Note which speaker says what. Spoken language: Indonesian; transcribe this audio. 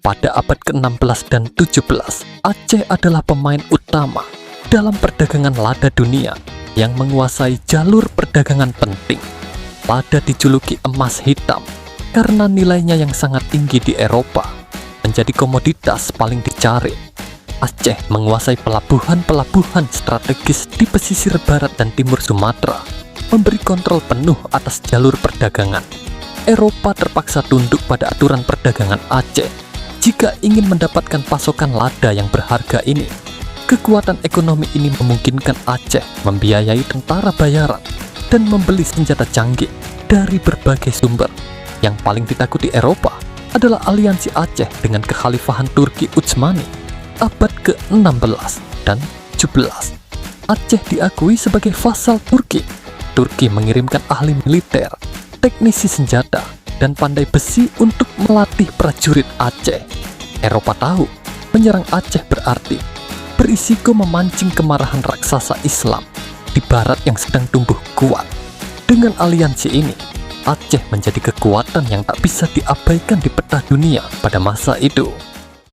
Speaker 1: Pada abad ke-16 dan 17, Aceh adalah pemain utama dalam perdagangan lada dunia yang menguasai jalur perdagangan penting. Lada dijuluki emas hitam karena nilainya yang sangat tinggi di Eropa, menjadi komoditas paling dicari. Aceh menguasai pelabuhan-pelabuhan strategis di pesisir barat dan timur Sumatera, memberi kontrol penuh atas jalur perdagangan. Eropa terpaksa tunduk pada aturan perdagangan Aceh jika ingin mendapatkan pasokan lada yang berharga ini. Kekuatan ekonomi ini memungkinkan Aceh membiayai tentara bayaran dan membeli senjata canggih dari berbagai sumber. Yang paling ditakuti Eropa adalah aliansi Aceh dengan kekhalifahan Turki Utsmani abad ke-16 dan 17. Aceh diakui sebagai vasal Turki. Turki mengirimkan ahli militer, teknisi senjata, dan pandai besi untuk melatih prajurit Aceh. Eropa tahu menyerang Aceh berarti berisiko memancing kemarahan raksasa Islam di barat yang sedang tumbuh kuat. Dengan aliansi ini, Aceh menjadi kekuatan yang tak bisa diabaikan di peta dunia pada masa itu.